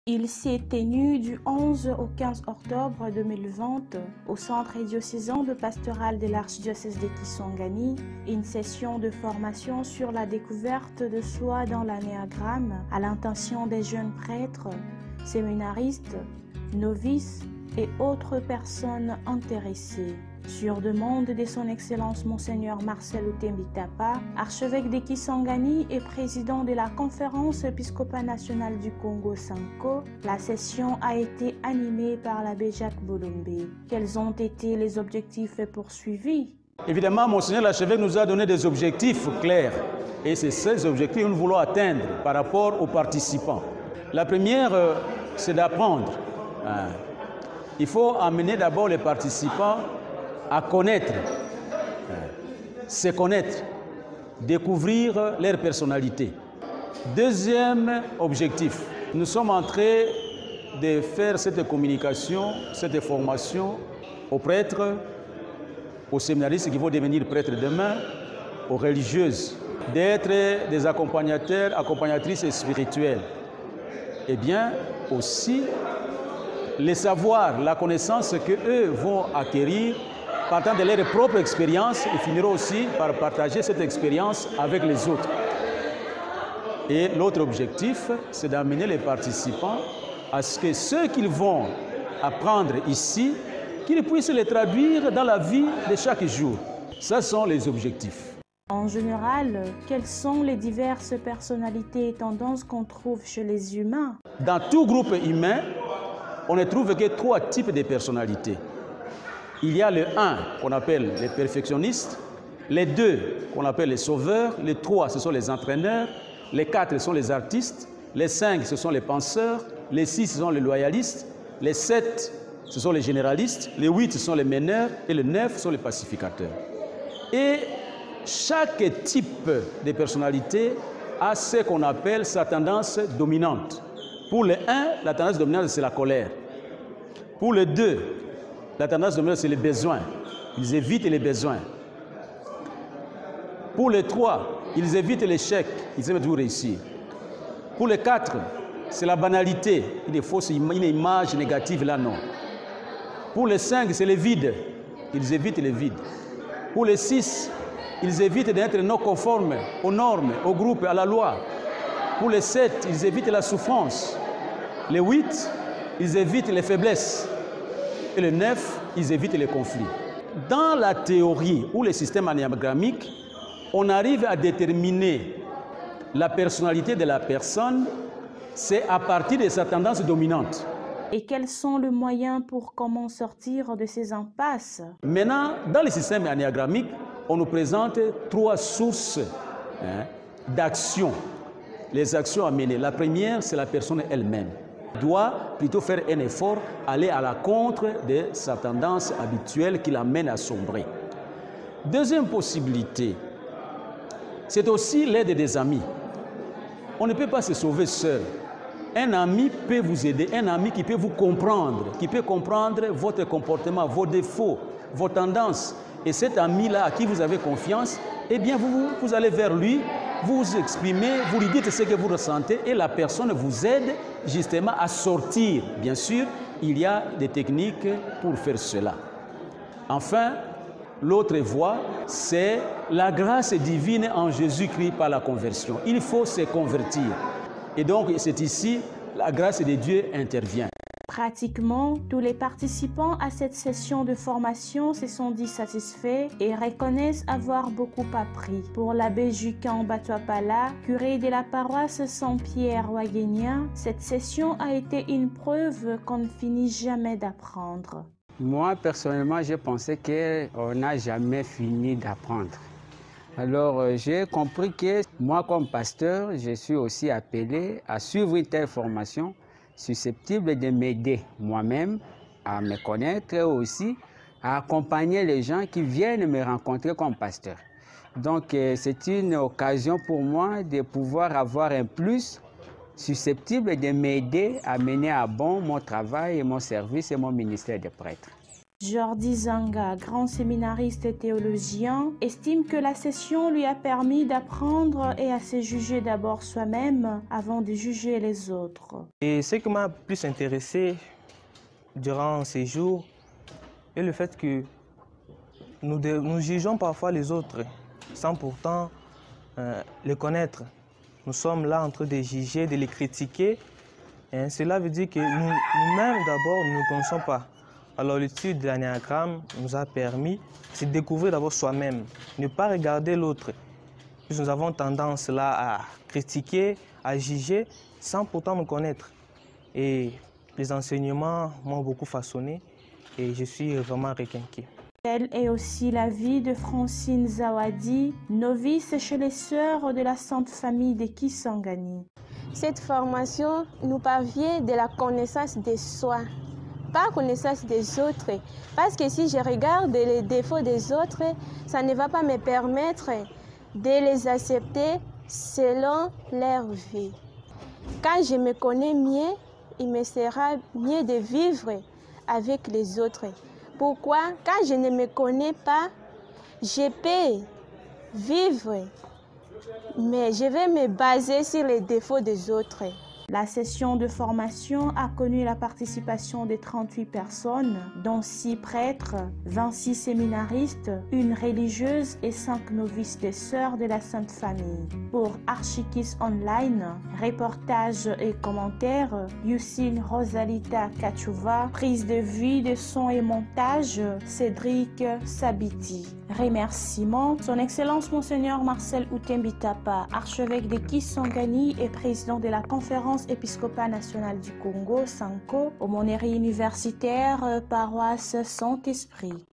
Il s'est tenu du 11 au 15 octobre 2020 au Centre diocésain de pastoral de l'archidiocèse de Kisangani une session de formation sur la découverte de soi dans l'anéagramme à l'intention des jeunes prêtres, séminaristes, novices et autres personnes intéressées. Sur demande de son Excellence Monseigneur Marcel Outembitapa, archevêque de Kisangani et président de la Conférence épiscopale nationale du Congo Sanko, la session a été animée par l'abbé Jacques Bolombe. Quels ont été les objectifs poursuivis? Évidemment, Monseigneur l'archevêque nous a donné des objectifs clairs. Et c'est ces objectifs que nous voulons atteindre par rapport aux participants. La première, c'est d'apprendre. Il faut amener d'abord les participants à connaître, se connaître, découvrir leur personnalité. Deuxième objectif, nous sommes en train de faire cette communication, cette formation aux prêtres, aux séminaristes qui vont devenir prêtres demain, aux religieuses, d'être des accompagnateurs, accompagnatrices spirituelles. Et bien aussi les savoirs, la connaissance qu'eux vont acquérir partant de leur propre expérience, ils finiront aussi par partager cette expérience avec les autres. Et l'autre objectif, c'est d'amener les participants à ce que ce qu'ils vont apprendre ici, qu'ils puissent les traduire dans la vie de chaque jour. Ce sont les objectifs. En général, quelles sont les diverses personnalités et tendances qu'on trouve chez les humains? Dans tout groupe humain, on ne trouve que 3 types de personnalités. Il y a le 1 qu'on appelle les perfectionnistes, les 2 qu'on appelle les sauveurs, les 3 ce sont les entraîneurs, les 4 ce sont les artistes, les 5 ce sont les penseurs, les 6 ce sont les loyalistes, les 7 ce sont les généralistes, les 8 ce sont les meneurs et les 9 ce sont les pacificateurs. Et chaque type de personnalité a ce qu'on appelle sa tendance dominante. Pour le 1, la tendance dominante c'est la colère. Pour le 2, la tendance dominante, c'est les besoins. Ils évitent les besoins. Pour les 3, ils évitent l'échec. Ils aiment toujours réussir. Pour les 4, c'est la banalité. Il faut une image négative là, non. Pour les 5, c'est les vides. Ils évitent les vides. Pour les 6, ils évitent d'être non conformes aux normes, au groupe, à la loi. Pour les 7, ils évitent la souffrance. Les 8, ils évitent les faiblesses. Et les 9, ils évitent les conflits. Dans la théorie ou le système anéagrammique, on arrive à déterminer la personnalité de la personne, c'est à partir de sa tendance dominante. Et quels sont les moyens pour comment sortir de ces impasses? Maintenant, dans le système anéagrammique, on nous présente 3 sources d'action. Les actions à mener. La première, c'est la personne elle-même. Doit plutôt faire un effort, aller à la contre de sa tendance habituelle qui l'amène à sombrer. Deuxième possibilité, c'est aussi l'aide des amis. On ne peut pas se sauver seul. Un ami peut vous aider, un ami qui peut vous comprendre, qui peut comprendre votre comportement, vos défauts, vos tendances. Et cet ami-là à qui vous avez confiance, eh bien vous allez vers lui, vous vous exprimez, vous lui dites ce que vous ressentez et la personne vous aide justement à sortir. Bien sûr, il y a des techniques pour faire cela. Enfin, l'autre voie, c'est la grâce divine en Jésus-Christ par la conversion. Il faut se convertir. Et donc, c'est ici, la grâce de Dieu intervient. Pratiquement, tous les participants à cette session de formation se sont dit satisfaits et reconnaissent avoir beaucoup appris. Pour l'abbé Jucan Batuapala, curé de la paroisse Saint-Pierre-Ouaguénia, cette session a été une preuve qu'on ne finit jamais d'apprendre. Moi, personnellement, j'ai pensé qu'on n'a jamais fini d'apprendre. Alors, j'ai compris que moi, comme pasteur, je suis aussi appelé à suivre une telle formation susceptible de m'aider moi-même à me connaître et aussi à accompagner les gens qui viennent me rencontrer comme pasteur. Donc, c'est une occasion pour moi de pouvoir avoir un plus susceptible de m'aider à mener à bon mon travail et mon service et mon ministère de prêtre. Jordi Zanga, grand séminariste et théologien, estime que la session lui a permis d'apprendre et à se juger d'abord soi-même avant de juger les autres. Et ce qui m'a plus intéressé durant ces jours est le fait que nous jugeons parfois les autres sans pourtant les connaître. Nous sommes là en train de juger, de les critiquer. Et cela veut dire que nous-mêmes, d'abord, nous ne connaissons pas. Alors l'étude de l'anagramme nous a permis de découvrir d'abord soi-même, ne pas regarder l'autre. Nous avons tendance là à critiquer, à juger, sans pourtant nous connaître. Et les enseignements m'ont beaucoup façonné et je suis vraiment requinqué. Telle est aussi la vie de Francine Zawadi, novice chez les sœurs de la Sainte Famille de Kisangani. Cette formation nous parvient de la connaissance de soi, pas connaissance des autres. Parce que si je regarde les défauts des autres, ça ne va pas me permettre de les accepter selon leur vie. Quand je me connais mieux, il me sera mieux de vivre avec les autres. Pourquoi? Quand je ne me connais pas, je peux vivre, mais je vais me baser sur les défauts des autres. La session de formation a connu la participation de 38 personnes, dont 6 prêtres, 26 séminaristes, une religieuse et 5 novices des sœurs de la Sainte Famille. Pour Archikis Online, reportage et commentaires, Youssine Rosalita Kachouva, prise de vue, de son et montage, Cédric Sabiti. Remerciements, Son Excellence Monseigneur Marcel Outembitapa, archevêque de Kisangani et président de la conférence épiscopale nationale du Congo, Sanko, aumônerie universitaire, paroisse Saint-Esprit.